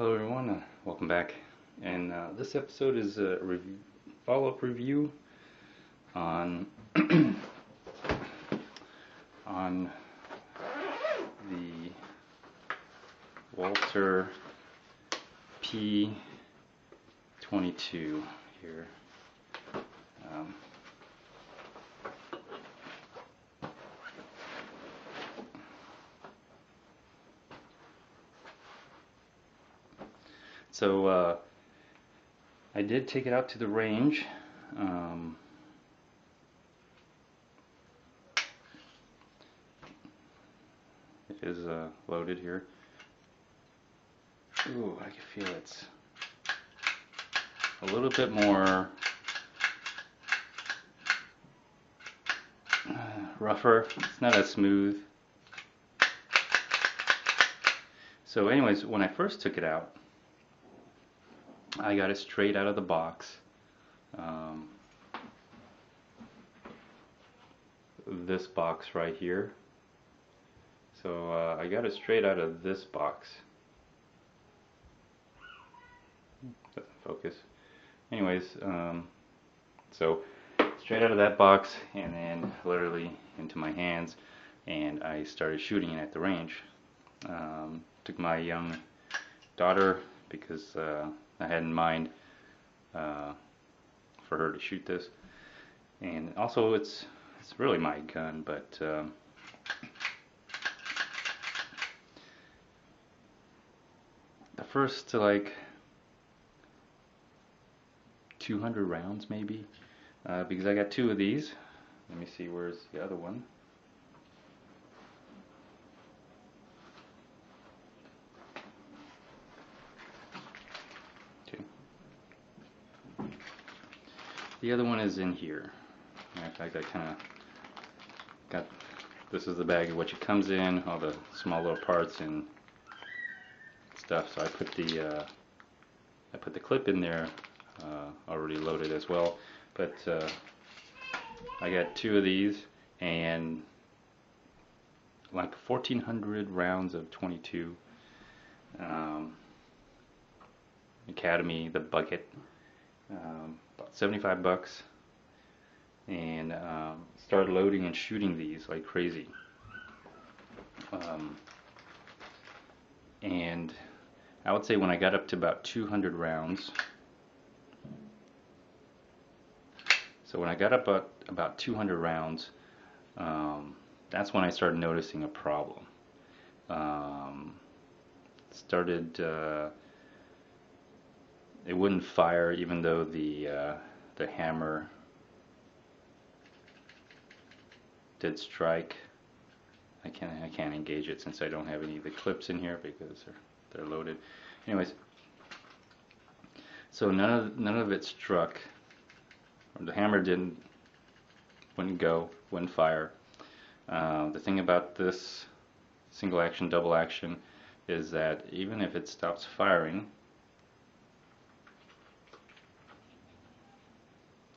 Hello everyone, welcome back. And this episode is a follow-up review on on the Walther P22 here. So I did take it out to the range. It is loaded here. Ooh, I can feel it's a little bit more rougher. It's not as smooth. So anyways, when I first took it out, I got it straight out of the box. This box right here. So I got it straight out of this box. Doesn't focus. Anyways, so straight out of that box and then literally into my hands, and I started shooting it at the range. Took my young daughter because I had in mind for her to shoot this, and also it's really my gun, but the first like 200 rounds maybe, because I got two of these. Let me see, where's the other one? The other one is in here. In fact, I kind of got, this is the bag of which it comes in, all the small little parts and stuff. So I put the clip in there, already loaded as well. But I got two of these and like 1,400 rounds of 22. Academy, the bucket. About 75 bucks, and started loading and shooting these like crazy. And I would say when I got up to about 200 rounds, so when I got up about 200 rounds, that's when I started noticing a problem. It wouldn't fire even though the hammer did strike. I can't engage it since I don't have any of the clips in here because they're loaded. Anyways, so none of it struck. Or the hammer wouldn't fire. The thing about this single action, double action is that even if it stops firing,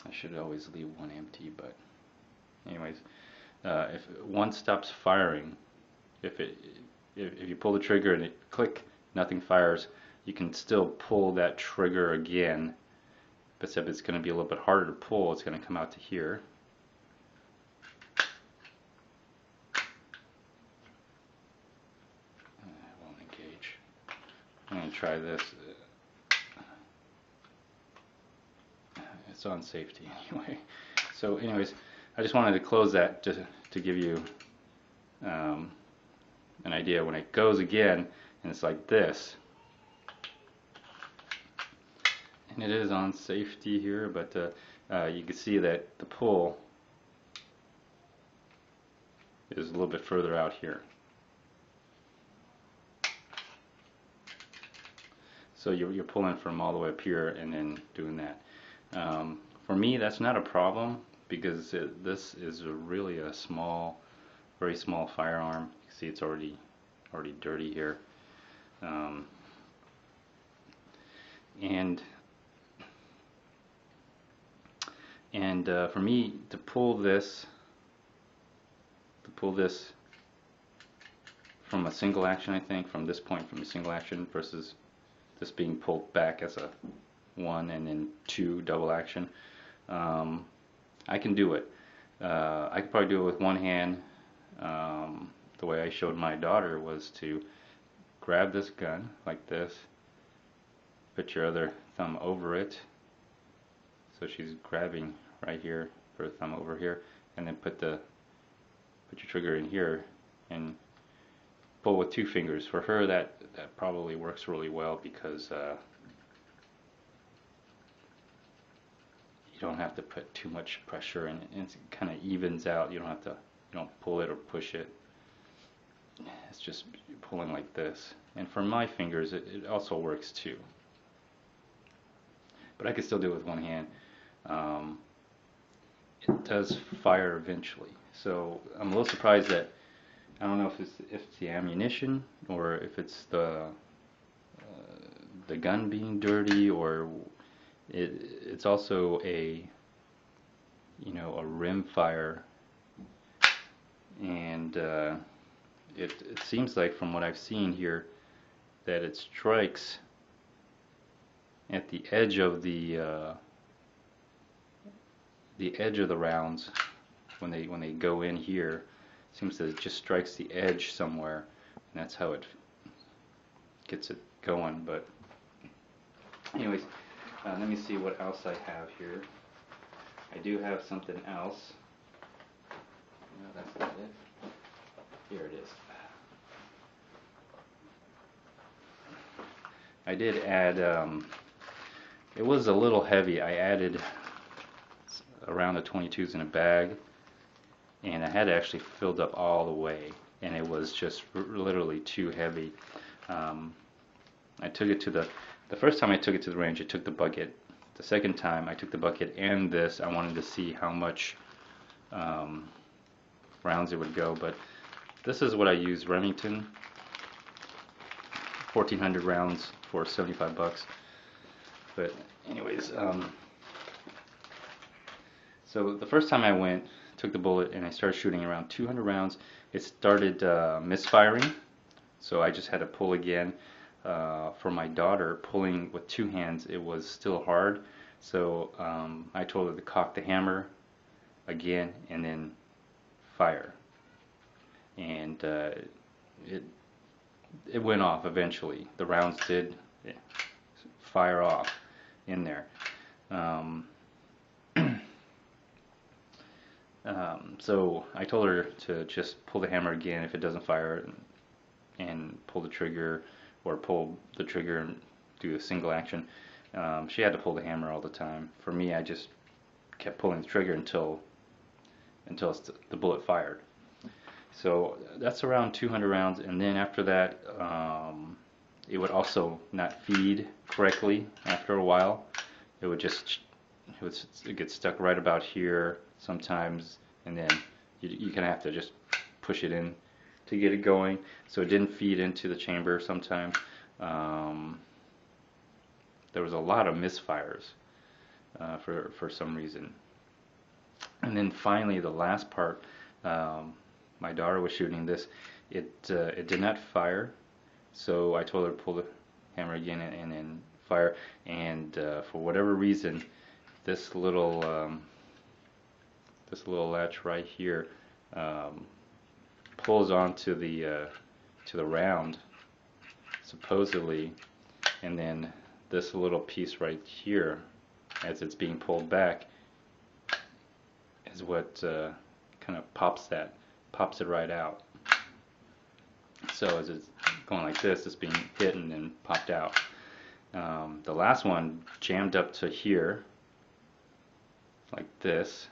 I should always leave one empty, but anyways, if one stops firing, if you pull the trigger and it click, nothing fires, you can still pull that trigger again, except it's going to be a little bit harder to pull. It's going to come out to here. It won't engage. I'm going to try this. It's on safety anyway. So anyways, I just wanted to close that to give you an idea. When it goes again and it's like this, and it is on safety here, but you can see that the pull is a little bit further out here. So you're pulling from all the way up here and then doing that. For me, that's not a problem because this is really a small, very small firearm. You can see it's already dirty here, and for me to pull this from a single action, I think from this point from a single action versus this being pulled back as a 1 and then 2 double action. I can do it. I could probably do it with one hand. The way I showed my daughter was to grab this gun like this, put your other thumb over it, so she's grabbing right here, put her thumb over here, and then put your trigger in here and pull with 2 fingers. For her, that probably works really well because you don't have to put too much pressure, and it kind of evens out. You don't pull it or push it. It's just pulling like this. And for my fingers, it also works too. But I can still do it with one hand. It does fire eventually. So I'm a little surprised that, I don't know if it's the ammunition or if it's the gun being dirty, or it's also a rim fire, and it seems like, from what I've seen here, that it strikes at the edge of the rounds when they go in here. It seems that it just strikes the edge somewhere, and that's how it gets it going. But anyways, let me see what else I have here. I do have something else. No, that's not it. Here it is. I did add, it was a little heavy. I added around the 22s in a bag, and I had actually filled up all the way, and it was just literally too heavy. I took it to the first time I took it to the range, I took the bucket. The second time I took the bucket and this. I wanted to see how much rounds it would go, but this is what I use, Remington, 1400 rounds for 75 bucks. But anyways, so the first time I went, took the bullet and I started shooting around 200 rounds. It started misfiring, so I just had to pull again. For my daughter, pulling with 2 hands, it was still hard, so I told her to cock the hammer again and then fire, and it went off eventually. The rounds did fire off in there. So I told her to just pull the hammer again if it doesn't fire, and pull the trigger, or pull the trigger and do a single action. She had to pull the hammer all the time. For me, I just kept pulling the trigger until the bullet fired. So that's around 200 rounds, and then after that, it would also not feed correctly after a while. It would get stuck right about here sometimes, and then you kind of have to just push it in to get it going, so it didn't feed into the chamber sometimes. There was a lot of misfires for some reason. And then finally, the last part, my daughter was shooting this. It did not fire, so I told her to pull the hammer again and then fire. And for whatever reason, this little latch right here pulls onto the round, supposedly, and then this little piece right here, as it's being pulled back, is what kind of pops it right out. So as it's going like this, it's being hit and then popped out. The last one jammed up to here, like this,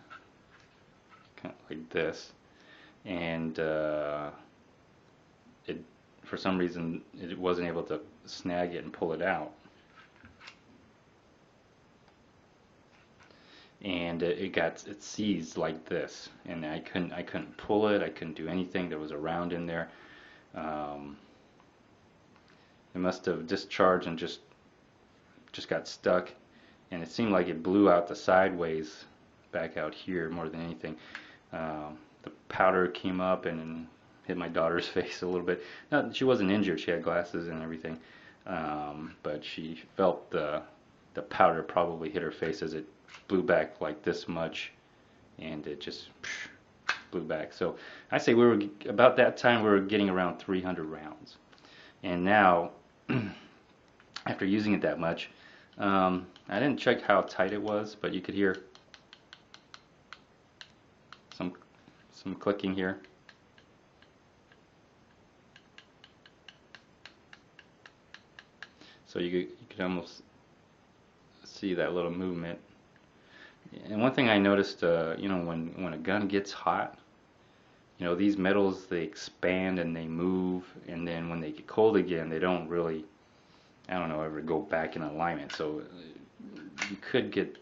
kind of like this, and it, for some reason, it wasn't able to snag it and pull it out. And it seized like this, and I couldn't pull it. I couldn't do anything. There was a round in there. It must have discharged and just got stuck, and it seemed like it blew out the sideways back out here more than anything. The powder came up and hit my daughter's face a little bit. She wasn't injured. She had glasses and everything. but she felt the powder probably hit her face as it blew back like this much, and it just blew back. So I say we were about that time we were getting around 300 rounds, and now after using it that much, I didn't check how tight it was, but you could hear some clicking here. So you could almost see that little movement. And one thing I noticed, you know, when a gun gets hot, you know, these metals, they expand and they move, and then when they get cold again, they don't really, I don't know, ever go back in alignment. So you could get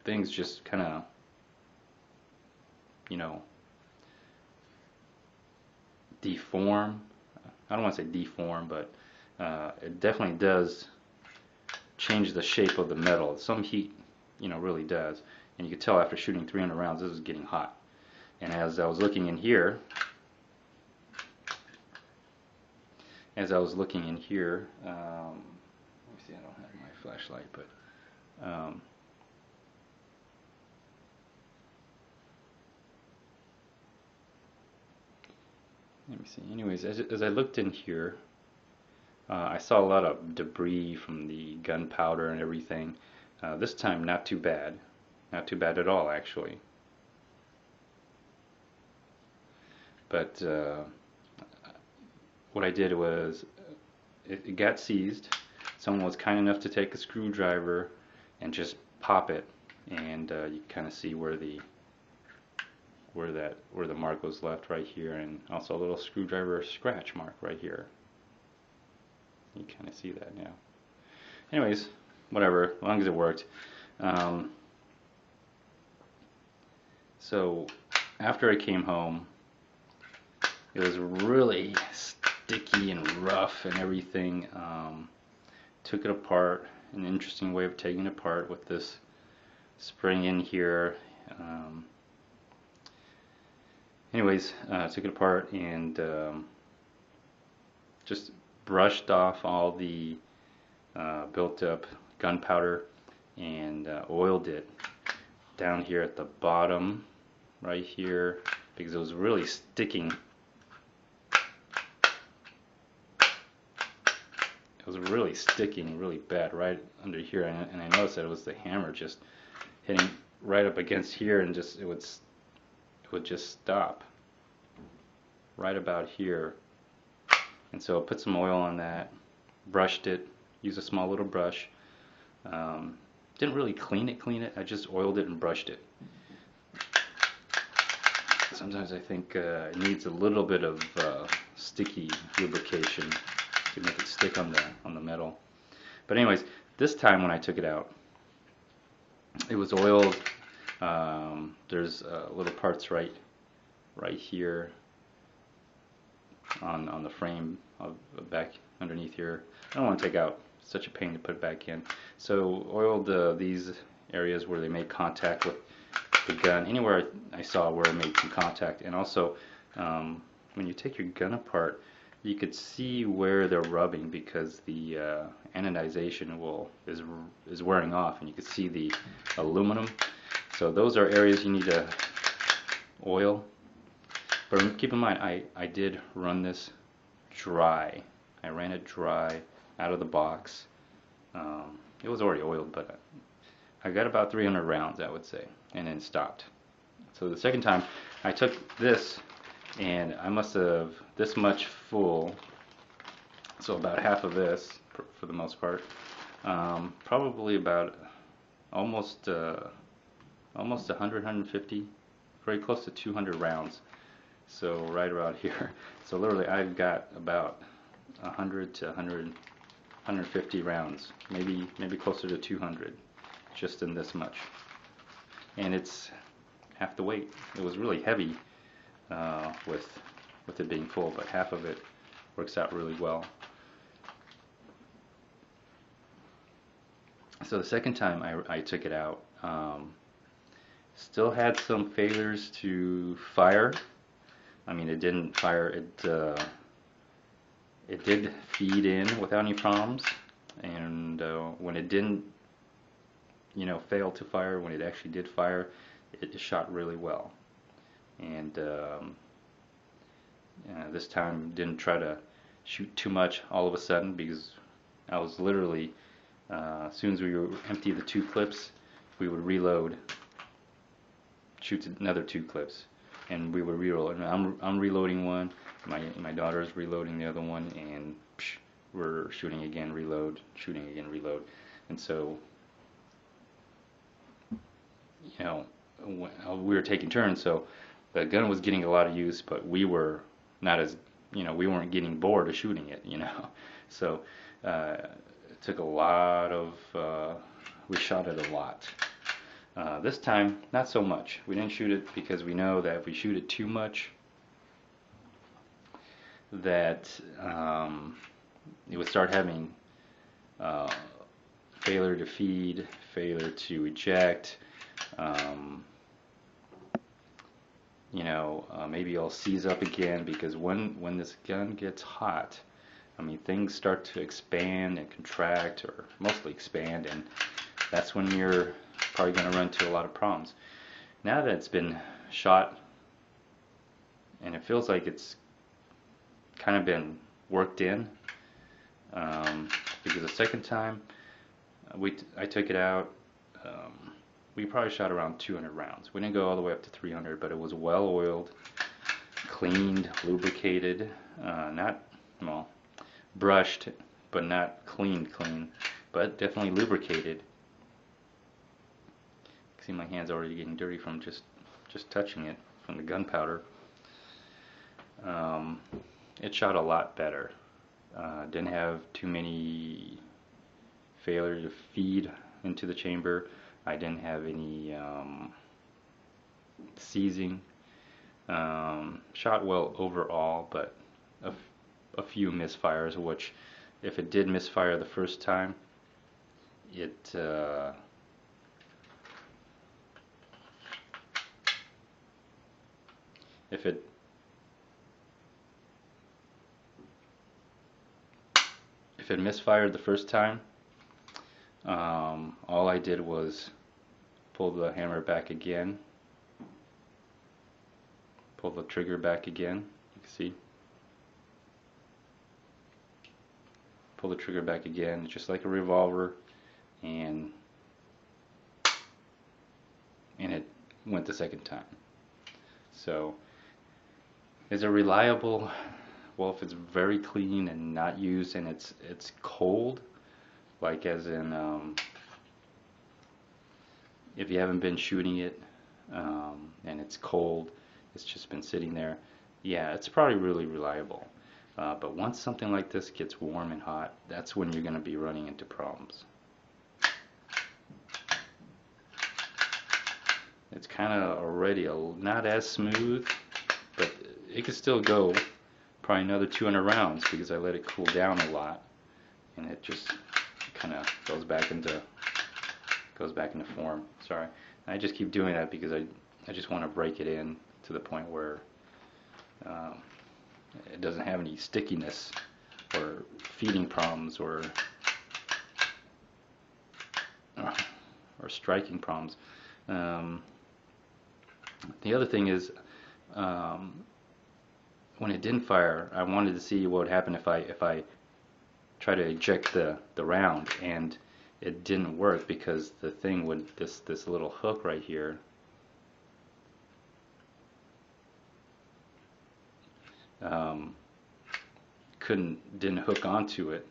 things just kind of, you know, deform. I don't want to say deform, but it definitely does change the shape of the metal. Some heat, you know, really does. And you could tell after shooting 300 rounds, this is getting hot. And as I was looking in here, let me see, I don't have my flashlight, but let me see. Anyways, as I looked in here, I saw a lot of debris from the gunpowder and everything. This time, not too bad. Not too bad at all, actually. But what I did was, it got seized. Someone was kind enough to take a screwdriver and just pop it, and you kind of see where the mark was left right here, and also a little screwdriver scratch mark right here. You kind of see that now. Anyways, whatever, as long as it worked. So after I came home, it was really sticky and rough and everything. Took it apart, an interesting way of taking it apart with this spring in here. Anyways, took it apart and just brushed off all the built up gunpowder and oiled it down here at the bottom right here, because it was really sticking. It was really sticking really bad right under here, and I noticed that it was the hammer just hitting right up against here, and just it would just stop right about here. And so I put some oil on that, brushed it, used a small little brush. Didn't really clean it, I just oiled it and brushed it. Sometimes I think it needs a little bit of sticky lubrication to make it stick on the metal. But anyways, this time when I took it out, it was oiled. There's little parts right here on the frame of back underneath here. I don't want to take out, such a pain to put back in. So oiled these areas where they made contact with the gun, anywhere I saw where it made some contact. And also when you take your gun apart, you could see where they're rubbing, because the anodization is wearing off, and you can see the aluminum. So those are areas you need to oil. But keep in mind, I did run this dry. I ran it dry out of the box. It was already oiled, but I got about 300 rounds, I would say, and then stopped. So the second time I took this, and I must have this much full, so about half of this for the most part, probably about almost 100, 150, very close to 200 rounds. So right around here. So literally I've got about 100 to 150 rounds, maybe closer to 200, just in this much. And it's half the weight. It was really heavy with it being full, but half of it works out really well. So the second time I took it out, still had some failures to fire. I mean, it didn't fire. it did feed in without any problems, and when it didn't, fail to fire, when it actually did fire, it shot really well. And this time didn't try to shoot too much all of a sudden, because I was literally, as soon as we would empty the 2 clips, we would reload, shoot another 2 clips, and we would reload. And I'm reloading one, my daughter's reloading the other one, and we're shooting again, reload, shooting again, reload. And so, we were taking turns, so the gun was getting a lot of use, but we were not as, we weren't getting bored of shooting it, So it took a lot of, we shot it a lot. This time, not so much. We didn't shoot it because we know that if we shoot it too much, that it would start having failure to feed, failure to eject, maybe it'll seize up again, because when this gun gets hot, I mean, things start to expand and contract, or mostly expand, and that's when you're probably going to run into a lot of problems. Now that it's been shot, and it feels like it's kind of been worked in, because the second time I took it out, we probably shot around 200 rounds. We didn't go all the way up to 300, but it was well oiled, cleaned, lubricated, not, well, brushed, but not clean, but definitely lubricated. See, my hand's already getting dirty from just touching it, from the gunpowder. It shot a lot better. Didn't have too many failure to feed into the chamber. I didn't have any seizing. Shot well overall, but a few misfires, which, if it did misfire the first time, it if it misfired the first time, all I did was pull the hammer back again, pull the trigger back again, you can see, pull the trigger back again, just like a revolver, and it went the second time. So, is it reliable? Well, if it's very clean and not used, and it's cold, like as in if you haven't been shooting it and it's cold, it's just been sitting there, yeah, it's probably really reliable. But once something like this gets warm and hot, that's when you're going to be running into problems. It's kind of already not as smooth, but it could still go probably another 200 rounds, because I let it cool down a lot, and it just kind of goes back into form. Sorry, I just keep doing that because I just want to break it in to the point where it doesn't have any stickiness or feeding problems or striking problems. The other thing is, when it didn't fire, I wanted to see what would happen if I try to eject the round, and it didn't work, because the thing would, this little hook right here, didn't hook onto it.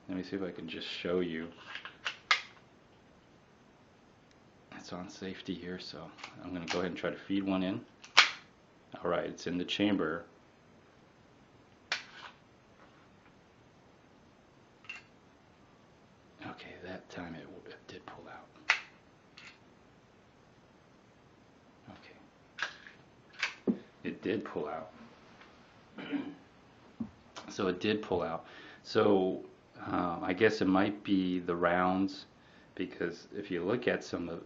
Let me see if I can just show you. It's on safety here, so I'm going to go ahead and try to feed one in. Alright, it's in the chamber. Okay, that time it did pull out. Okay. It did pull out. So it did pull out. So I guess it might be the rounds, because if you look at some of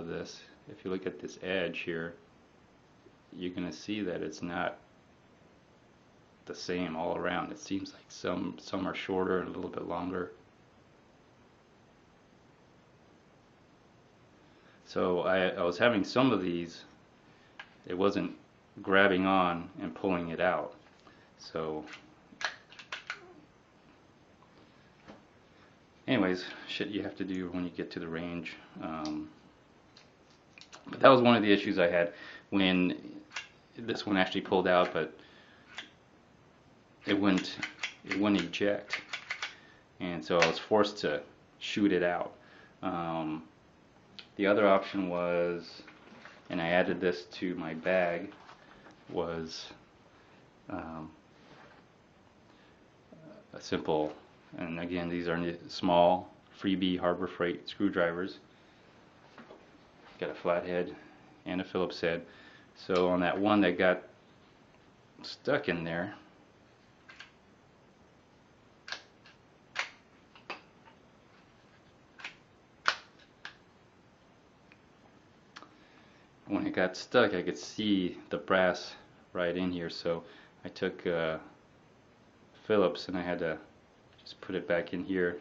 this, if you look at this edge here, you're going to see that it's not the same all around. It seems like some are shorter and a little bit longer. So I was having some of these, it wasn't grabbing on and pulling it out. So anyways, shit you have to do when you get to the range. But that was one of the issues I had when this one actually pulled out, but it wouldn't eject, and so I was forced to shoot it out. The other option was, and I added this to my bag, was a simple, and again these are small freebie Harbor Freight screwdrivers. Got a flathead and a Phillips head. So on that one that got stuck in there, when it got stuck I could see the brass right in here, so I took Phillips and I had to just put it back in here,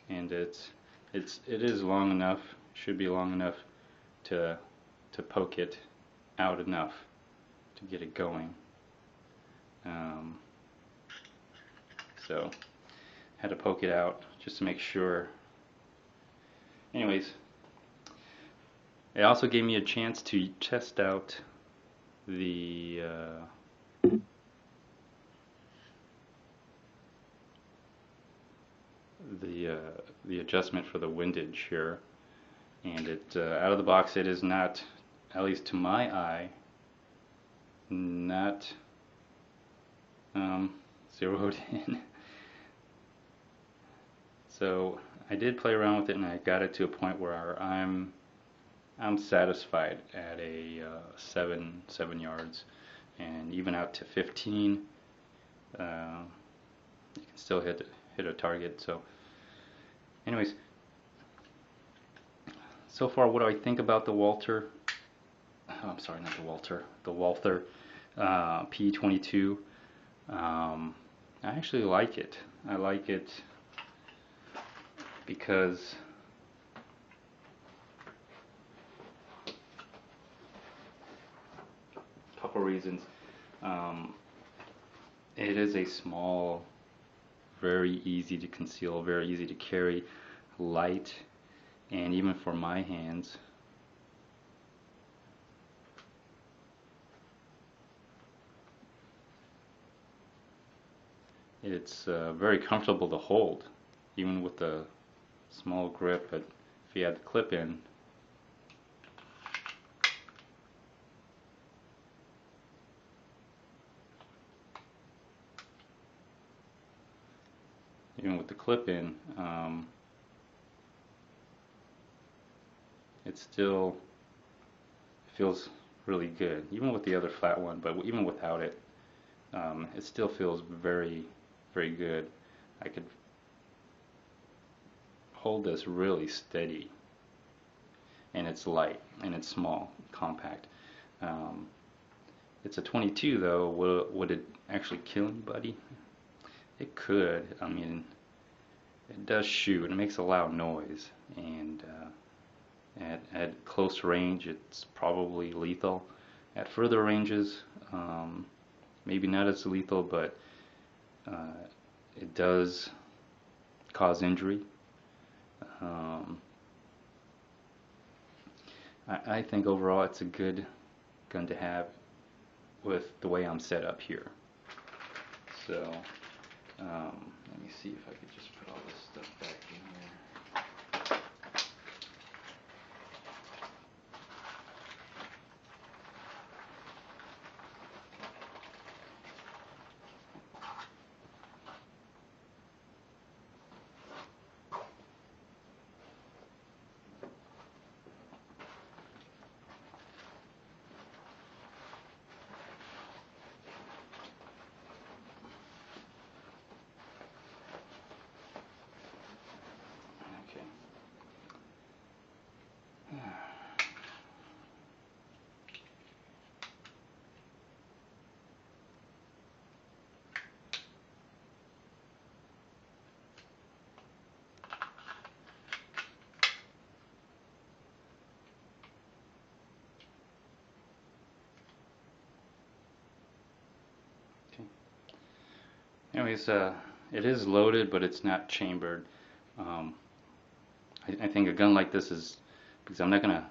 and it is long enough, should be long enough to poke it out enough to get it going. So had to poke it out just to make sure. Anyways, it also gave me a chance to test out the adjustment for the windage here, and it out of the box it is not, at least to my eye, not zeroed in. So I did play around with it and I got it to a point where I'm satisfied at a 7 yards, and even out to 15 you can still hit a target. So anyways, so far what do I think about the Walther, I'm sorry, not the Walther, the Walther P22. I actually like it. I like it because a couple reasons. It is a small, very easy to conceal, very easy to carry, light, and even for my hands, it's very comfortable to hold, even with the small grip. But if you had the clip in, it still feels really good, even with the other flat one. But even without it, it still feels very, very good. I could hold this really steady, and it's light, and it's small, compact. It's a 22 though. Would it actually kill anybody? It could. I mean, it does shoot. It makes a loud noise, and at close range it's probably lethal. At further ranges, maybe not as lethal, but it does cause injury. I think overall it's a good gun to have with the way I'm set up here. So let me see if I could just put all this stuff back in here. Anyways, it is loaded, but it's not chambered. I think a gun like this is, because I'm not gonna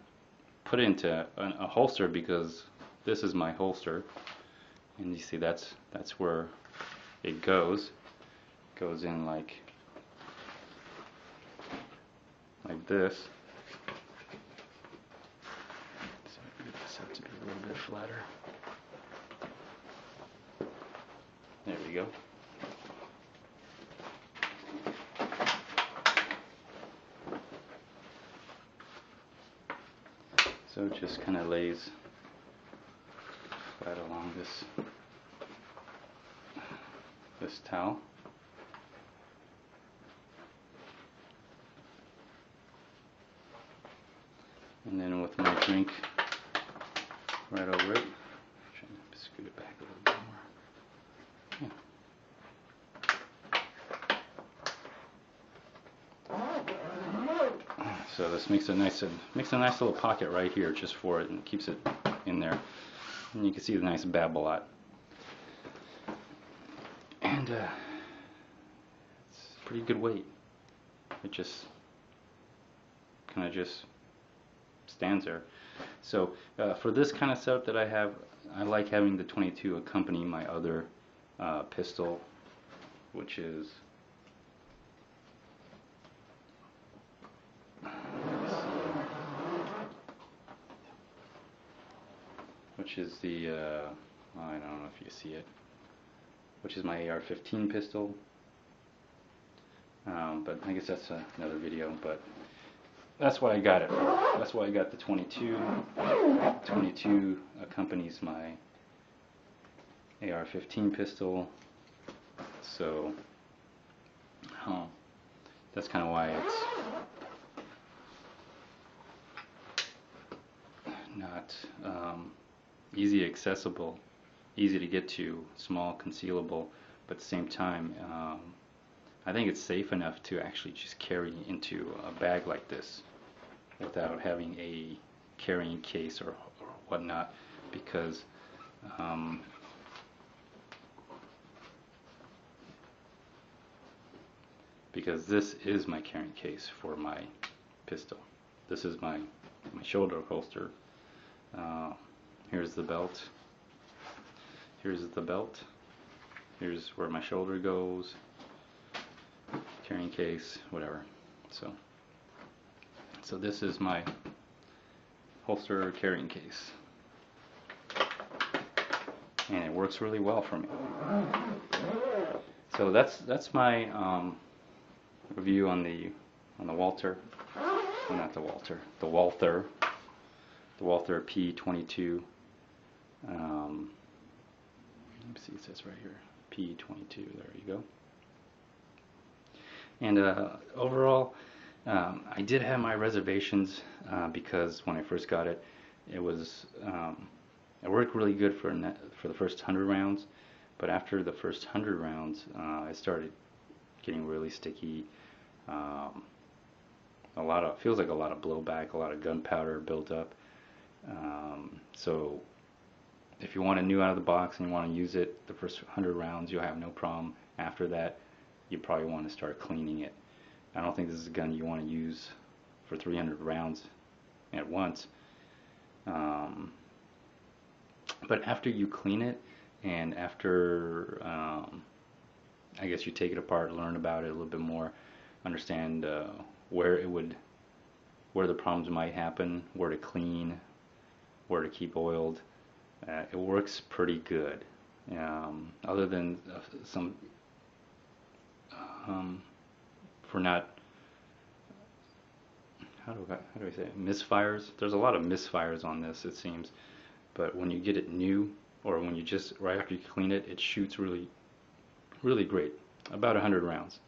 put it into a holster, because this is my holster, and you see that's where it goes in like this. So I get this up to be a little bit flatter. There we go. So it just kind of lays flat along this towel. And then with my drink right over it, trying to scoot it back a little bit more. Yeah. So this makes a nice little pocket right here just for it, and keeps it in there. And you can see the nice Bab-A-Lot. And it's pretty good weight. It just kind of just stands there. So for this kind of setup that I have, I like having the 22 accompany my other pistol, which is the I don't know if you see it, which is my AR-15 pistol. But I guess that's another video. But that's what I got it for. That's why I got the 22. 22 accompanies my AR-15 pistol. So that's kind of why it's not easy accessible, easy to get to, small, concealable, but at the same time, I think it's safe enough to actually just carry into a bag like this without having a carrying case or whatnot, because this is my carrying case for my pistol. This is my shoulder holster. Here's the belt. Here's the belt. Here's where my shoulder goes. Carrying case, whatever. So this is my holster carrying case, and it works really well for me. So that's my review on the Walther. Well, not the Walther. The Walther P22. Let me see, it says right here, P22. There you go. And overall, I did have my reservations because when I first got it, it was it worked really good for the first 100 rounds, but after the first 100 rounds, it started getting really sticky. Feels like a lot of blowback, a lot of gunpowder built up. So if you want it new out of the box and you want to use it the first 100 rounds, you'll have no problem. After that, you probably want to start cleaning it. I don't think this is a gun you want to use for 300 rounds at once. But after you clean it, and after I guess you take it apart, learn about it a little bit more, understand where the problems might happen, where to clean, where to keep oiled, it works pretty good. Other than some for not, how do I say it? Misfires. There's a lot of misfires on this, it seems, but when you get it new, or when you just right after you clean it, it shoots really great, about 100 rounds,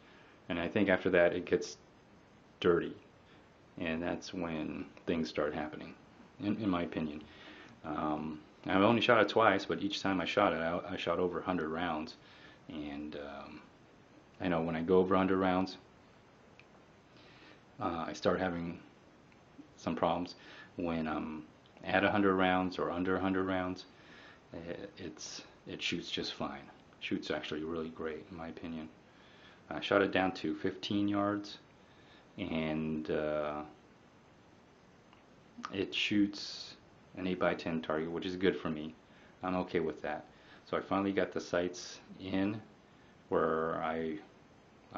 and I think after that it gets dirty, and that's when things start happening, in my opinion. I've only shot it twice, but each time I shot it, I shot over 100 rounds, and I know when I go over 100 rounds, I start having some problems. When I'm at 100 rounds or under 100 rounds, it shoots just fine. shoots actually really great in my opinion. I shot it down to 15 yards, and it shoots an 8x10 target, which is good for me. I'm okay with that. So I finally got the sights in where I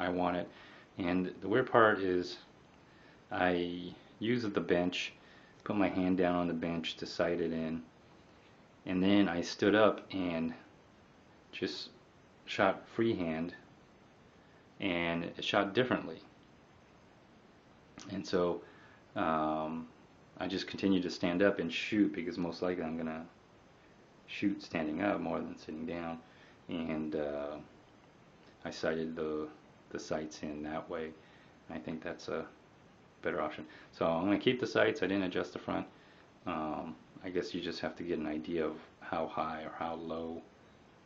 want it. And the weird part is I used the bench, put my hand down on the bench to sight it in, and then I stood up and just shot freehand, and it shot differently. And so I just continued to stand up and shoot, because most likely I'm gonna shoot standing up more than sitting down. And I sighted the sights in that way. I think that's a better option. So I'm going to keep the sights. I didn't adjust the front. I guess you just have to get an idea of how high or how low,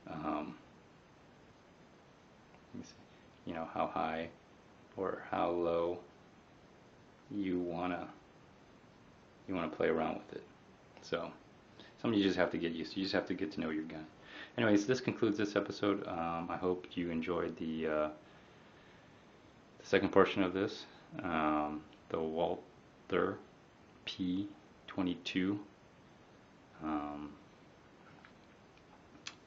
let me see, you know, how high or how low you wanna play around with it. So something you just have to get used to. You just have to get to know your gun. Anyways, this concludes this episode. I hope you enjoyed the second portion of this, the Walther P22.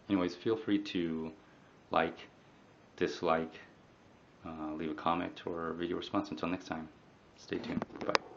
Anyways, feel free to like, dislike, leave a comment or video response. Until next time, stay tuned. Bye.